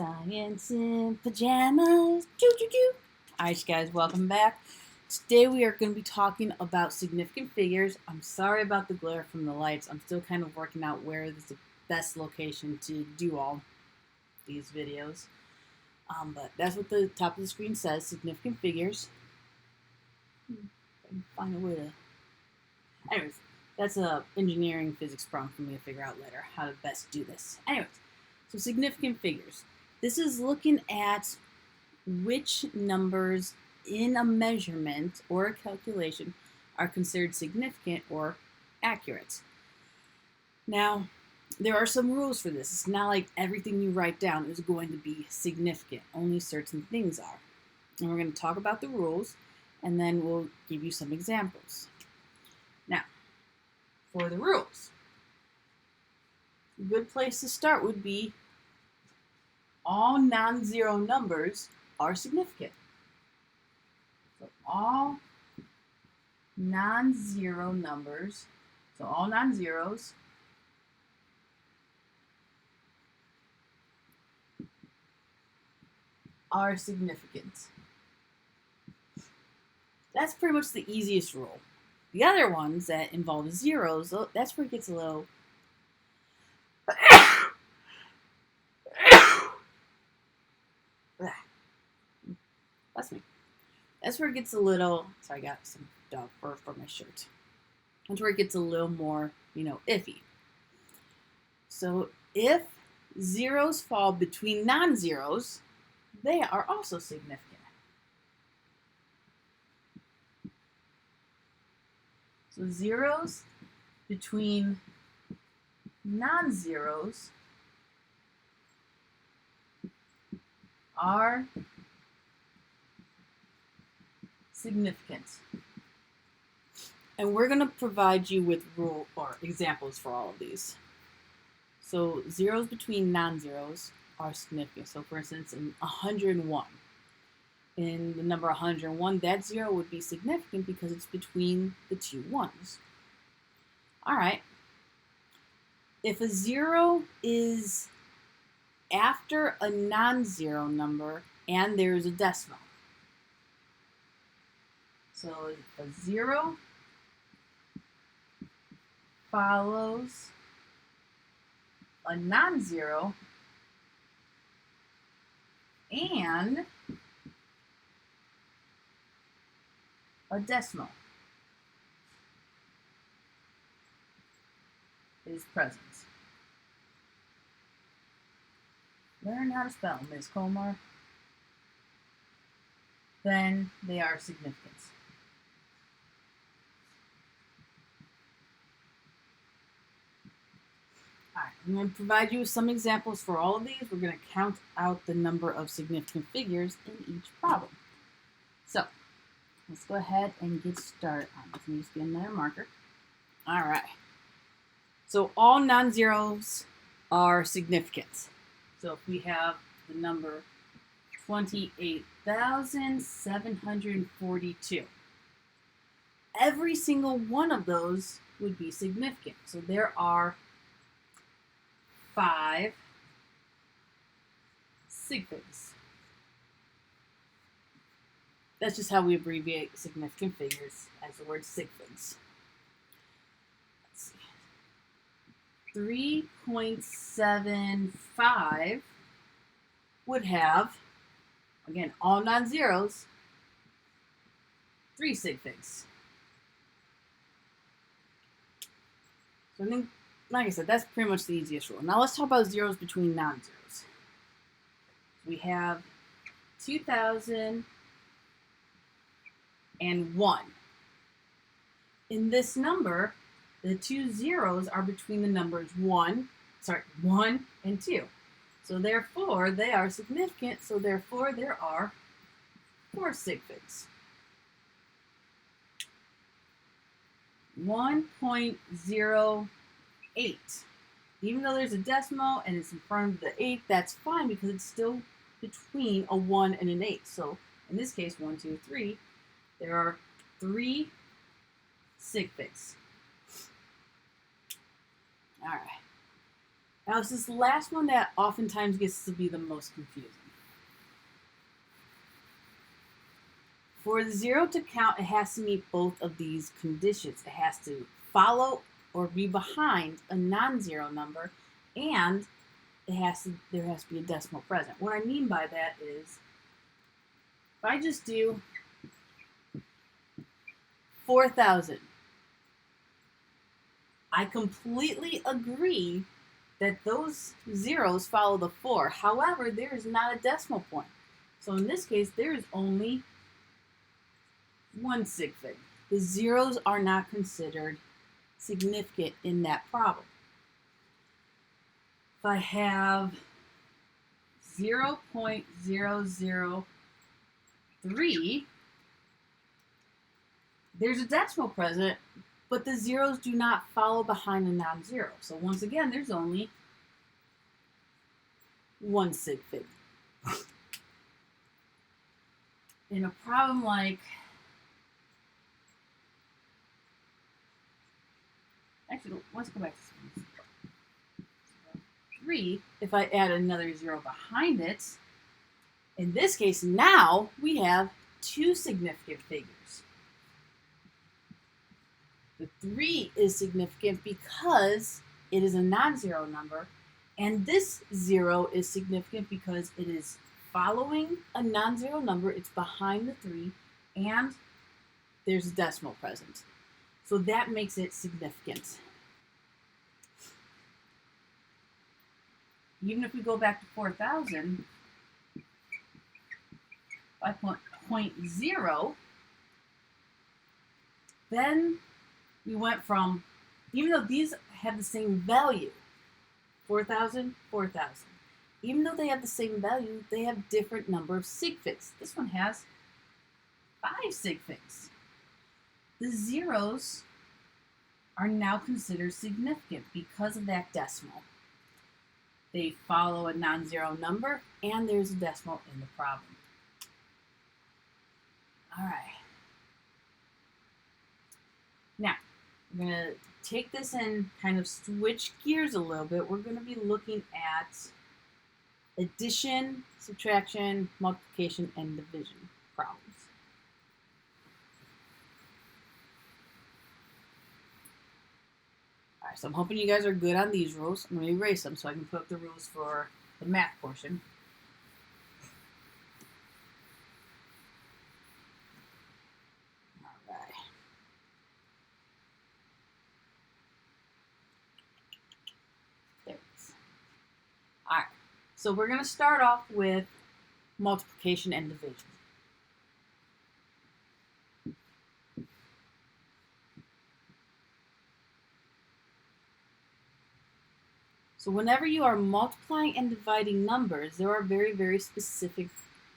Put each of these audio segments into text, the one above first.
Science in pajamas. Choo choo choo. Alright, guys, welcome back. Today we are going to be talking about significant figures. I'm sorry about the glare from the lights. I'm still kind of working out where is the best location to do all these videos. But that's what the top of the screen says, significant figures. Find a way to... Anyways, that's a engineering physics problem for me to figure out later, how to best do this. Anyways, so significant figures. This is looking at which numbers in a measurement or a calculation are considered significant or accurate. Now, there are some rules for this. It's not like everything you write down is going to be significant. Only certain things are. And we're going to talk about the rules, and then we'll give you some examples. Now, for the rules, a good place to start would be all non-zero numbers are significant. So all non-zero numbers, so all non-zeros are significant. That's pretty much the easiest rule. The other ones that involve zeros, that's where it gets a little... That's me. That's where it gets a little... Sorry, I got some dog fur for my shirt. That's where it gets a little more, iffy. So if zeros fall between non-zeros, they are also significant. So zeros between non-zeros are significant. And we're going to provide you with rule or examples for all of these. So zeros between non-zeros are significant. So for instance, in 101, in the number 101, that zero would be significant because it's between the two ones. All right. If a zero is after a non-zero number and there is a decimal, so a zero follows a non-zero and a decimal is present. Learn how to spell, Ms. Komar. Then they are significant. Alright, I'm going to provide you with some examples for all of these. We're going to count out the number of significant figures in each problem. So, let's go ahead and get started on this. Needs to be another marker. Alright. So all non-zeros are significant. So if we have the number 28,742, every single one of those would be significant. So there are 5 sig figs. That's just how we abbreviate significant figures, as the word sig figs. Let's see. 3.75 would have, again, all non-zeros, 3 sig figs. So I think, like I said, that's pretty much the easiest rule. Now let's talk about zeros between non-zeros. We have 2,001. In this number, the two zeros are between the numbers 1 and 2. So therefore, they are significant. So therefore, there are 4 sig figs. 1.08. Even though there's a decimal and it's in front of the 8, that's fine because it's still between a 1 and an 8. So in this case, 1, 2, 3, there are 3 sig figs. All right. Now, it's this last one that oftentimes gets to be the most confusing. For the zero to count, it has to meet both of these conditions. It has to follow or be behind a non-zero number, and there has to be a decimal present. What I mean by that is, if I just do 4,000, I completely agree that those zeros follow the 4. However, there is not a decimal point. So in this case, there is only one sig fig. The zeros are not considered significant in that problem. If I have 0.003, there's a decimal present, but the zeros do not follow behind a non-zero. So once again, there's only one sig fig. In a problem like, actually, let's go back to 3. If I add another 0 behind it, in this case, now we have two significant figures. The 3 is significant because it is a non-zero number, and this 0 is significant because it is following a non-zero number, it's behind the 3, and there's a decimal present. So that makes it significant. Even if we go back to 4,000, 5.0, then we went from, even though these have the same value, 4,000, 4,000. Even though they have the same value, they have different number of sig figs. This one has 5 sig figs. The zeros are now considered significant because of that decimal. They follow a non-zero number, and there's a decimal in the problem. All right. Now, we're going to take this and kind of switch gears a little bit. We're going to be looking at addition, subtraction, multiplication, and division problems. All right, so I'm hoping you guys are good on these rules. I'm going to erase them so I can put up the rules for the math portion. All right. There it is. All right, so we're going to start off with multiplication and division. So whenever you are multiplying and dividing numbers, there are very, very specific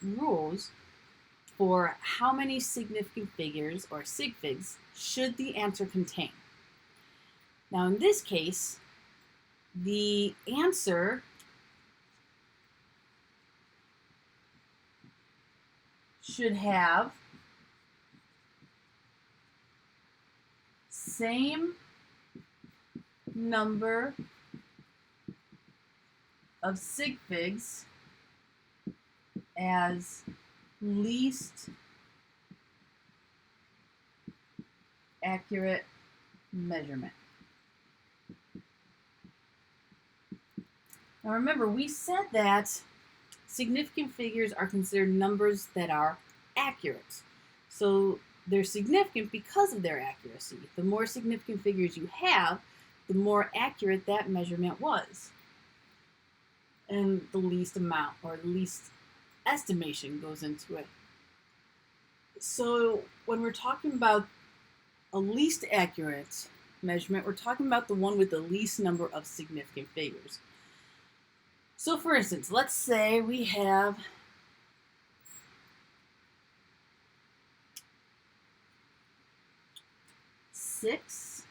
rules for how many significant figures, or sig figs, should the answer contain. Now in this case, the answer should have same number of sig figs as least accurate measurement. Now remember, we said that significant figures are considered numbers that are accurate. So they're significant because of their accuracy. The more significant figures you have, the more accurate that measurement was. And the least amount, or the least estimation, goes into it. So when we're talking about a least accurate measurement, we're talking about the one with the least number of significant figures. So for instance, let's say we have six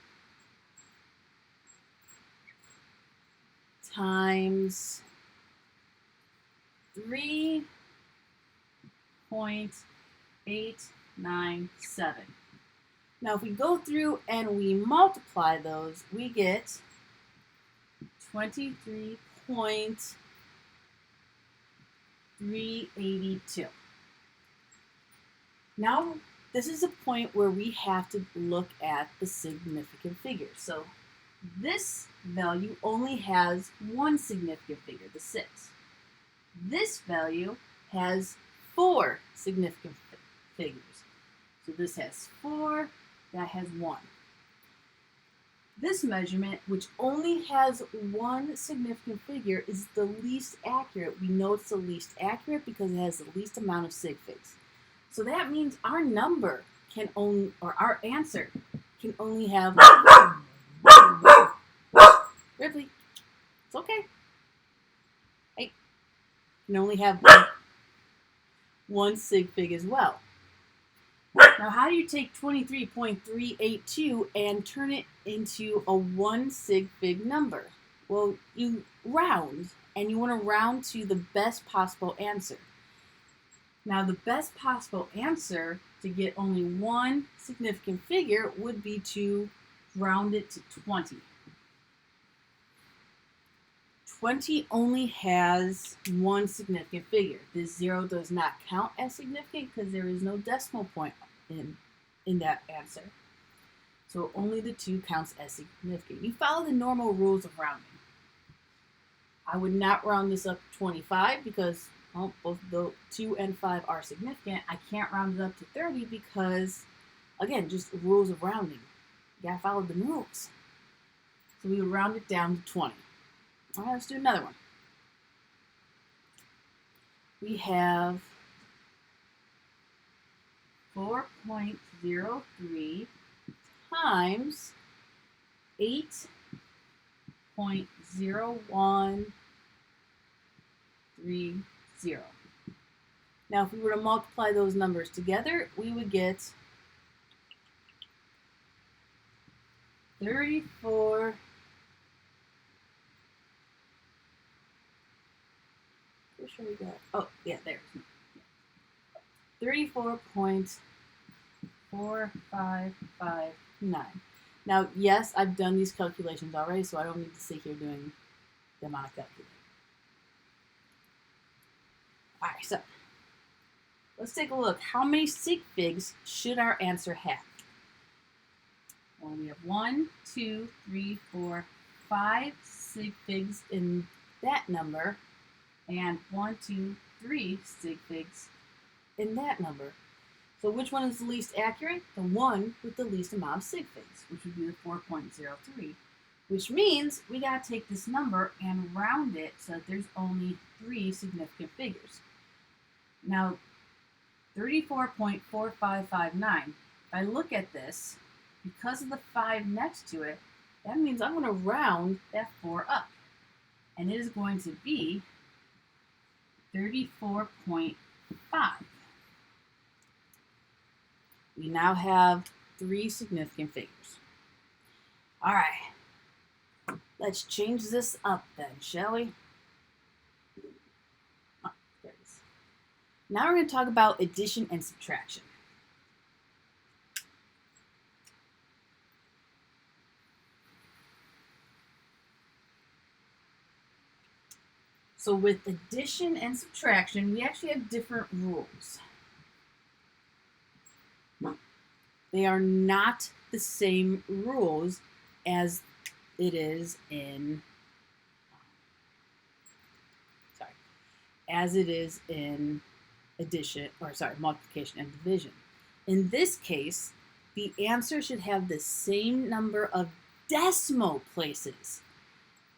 times 3.897. Now if we go through and we multiply those, we get 23.382. Now, this is a point where we have to look at the significant figures. So this value only has one significant figure, the 6. This value has 4 significant figures. So this has 4, that has 1. This measurement, which only has one significant figure, is the least accurate. We know it's the least accurate because it has the least amount of sig figs. So that means our number can only, or our answer can only have Ripley, it's okay. Hey, can only have one sig fig as well. Now, how do you take 23.382 and turn it into a 1 sig fig number? Well, you round, and you want to round to the best possible answer. Now, the best possible answer to get only one significant figure would be to round it to 20. 20 only has one significant figure. This 0 does not count as significant because there is no decimal point in that answer. So only the 2 counts as significant. You follow the normal rules of rounding. I would not round this up to 25 because both the 2 and 5 are significant. I can't round it up to 30 because, again, just rules of rounding. You gotta follow the rules. So we would round it down to 20. All right, let's do another one. We have 4.03 times 8.0130. Now, if we were to multiply those numbers together, we would get 34. Sure we got. Oh, yeah, there. 34.4559. Now, yes, I've done these calculations already, so I don't need to sit here doing the amount of calculating. All right, so let's take a look. How many sig figs should our answer have? Well, we have 1, 2, 3, 4, 5 sig figs in that number, and 1, 2, 3 sig figs in that number. So which one is the least accurate? The one with the least amount of sig figs, which would be the 4.03, which means we got to take this number and round it so that there's only 3 significant figures. Now, 34.4559, if I look at this, because of the 5 next to it, that means I'm going to round that 4 up. And it is going to be 34.5. We now have 3 significant figures. All right, let's change this up then, shall we? Oh, there it is. Now we're going to talk about addition and subtraction. So with addition and subtraction, we actually have different rules. They are not the same rules as it is in multiplication and division. In this case, the answer should have the same number of decimal places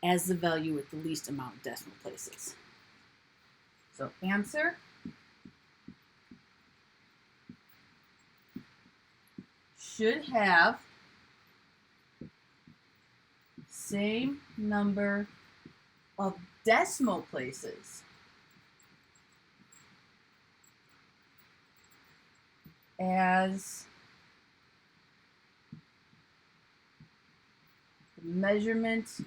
as the value with the least amount of decimal places. So answer should have same number of decimal places as the measurement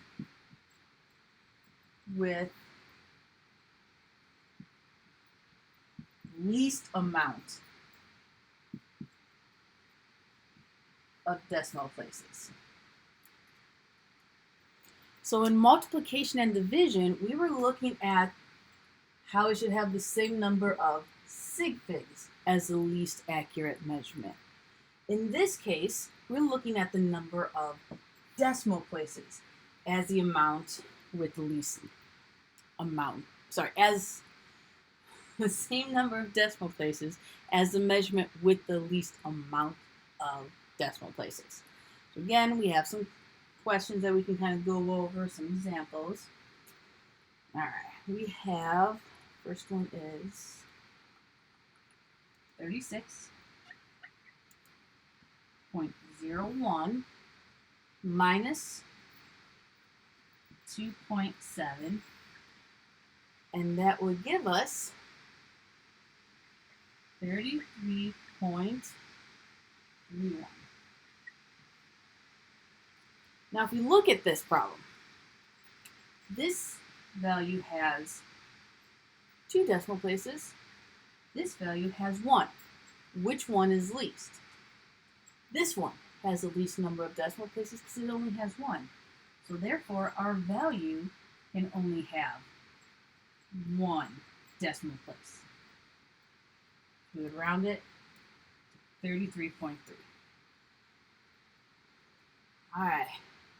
with least amount of decimal places. So in multiplication and division, we were looking at how it should have the same number of sig figs as the least accurate measurement. In this case, we're looking at the number of decimal places as the amount with the least amount. As the same number of decimal places as the measurement with the least amount of decimal places. So again, we have some questions that we can kind of go over, some examples. All right, we have, first one is 36.01 minus 2.7, and that would give us 33.31. Now, if we look at this problem, this value has 2 decimal places. This value has 1. Which one is least? This one has the least number of decimal places because it only has 1. So therefore, our value can only have 1 decimal place. We would round it to 33.3. All right,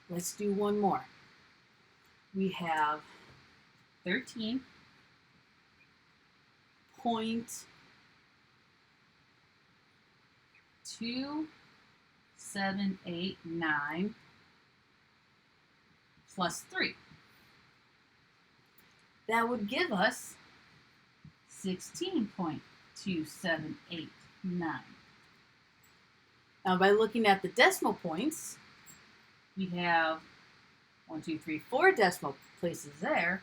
let's do one more. We have 13.2789 plus 3. That would give us 16.2789. Now, by looking at the decimal points, we have 1, 2, 3, 4 decimal places there.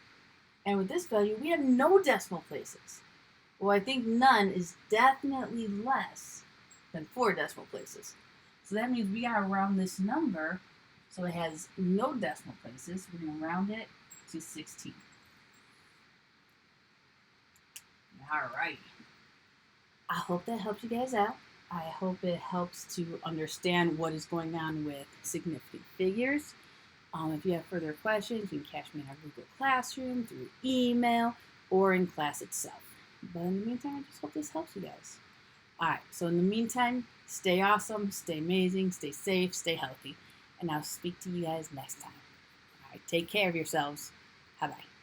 And with this value, we have no decimal places. Well, I think none is definitely less than 4 decimal places. So that means we got to round this number so it has no decimal places. We're going to round it to 16. All right. I hope that helps you guys out. I hope it helps to understand what is going on with significant figures. If you have further questions, you can catch me in our Google Classroom, through email, or in class itself. But in the meantime, I just hope this helps you guys. All right, so in the meantime, stay awesome, stay amazing, stay safe, stay healthy, and I'll speak to you guys next time. All right, take care of yourselves. Bye-bye.